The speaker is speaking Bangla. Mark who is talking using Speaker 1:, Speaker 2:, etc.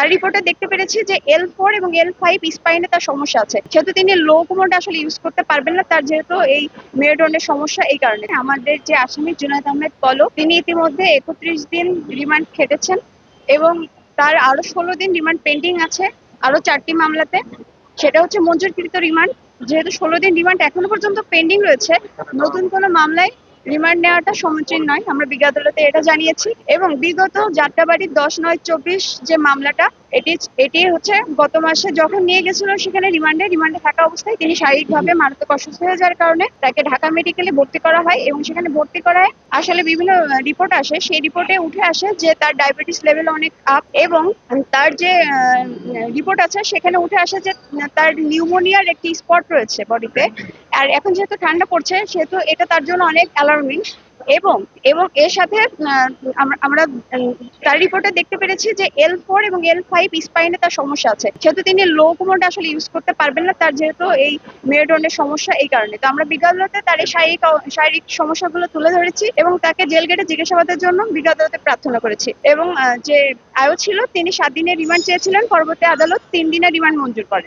Speaker 1: তার রিপোর্টে দেখতে পেরেছি যে L4 এবং L5 স্পাইনে তার সমস্যা আছে, যেহেতু তিনি লো কোমোড আসলে ইউজ করতে পারবেন না, তার যেহেতু এই মেরুদণ্ডের সমস্যা। এই কারণে আমাদের যে আসামি জুনায়েদ আহমেদ পলক, তিনি ইতিমধ্যে 31 দিন রিমান্ড খেটেছেন এবং তার আরো 16 দিন রিমান্ড পেন্ডিং আছে আরো 4টি মামলাতে। সেটা হচ্ছে মঞ্জুরকৃত রিমান্ড। যেহেতু 16 দিন রিমান্ড এখনো পর্যন্ত পেন্ডিং রয়েছে, নতুন কোনো মামলায় রিমান্ড নেওয়াটা সমীচীন নয়, আমরা বিজ্ঞ আদালতে এটা জানিয়েছি। এবং বিগত যাত্রাবাড়ি 10/9/24 যে মামলাটা, এটি হচ্ছে গত মাসে যখন নিয়ে গেছিল সেখানে রিমান্ডে থাকা অবস্থায় তিনি শারীরিকভাবে মারাত্মক অসুস্থ হয়ে যাওয়ার কারণে তাকে ঢাকা মেডিকেলে ভর্তি করা হয় এবং সেখানে ভর্তি করায় আসলে বিভিন্ন রিপোর্ট আসে, সেই রিপোর্টে উঠে আসে যে তার ডায়াবেটিস লেভেল অনেক আপ এবং তার যে রিপোর্ট আছে সেখানে উঠে আসে যে তার নিউমোনিয়ার একটি স্পট রয়েছে বডিতে। আর এখন যেহেতু ঠান্ডা পড়ছে সেহেতু এটা তার জন্য অনেক অ্যালার্মিং। এবং এবং এর সাথে আমরা তার রিপোর্টে দেখতে পেরেছি যে L4 এবং L5 স্পাইনে তার সমস্যা আছে, যেহেতু তিনি লো কোমোড আসলে ইউজ করতে পারবেন না, তার যেহেতু এই মেরুদণ্ডের সমস্যা। এই কারণে তো আমরা বিজ্ঞ আদালতে তার এই শারীরিক সমস্যাগুলো তুলে ধরেছি এবং তাকে জেল গেটে জিজ্ঞাসাবাদের জন্য বিজ্ঞ আদালতে প্রার্থনা করেছি। এবং যে আয়ু ছিল, তিনি 7 দিনের রিমান্ড চেয়েছিলেন, পরবর্তী আদালত 3 দিনের রিমান্ড মঞ্জুর করেন।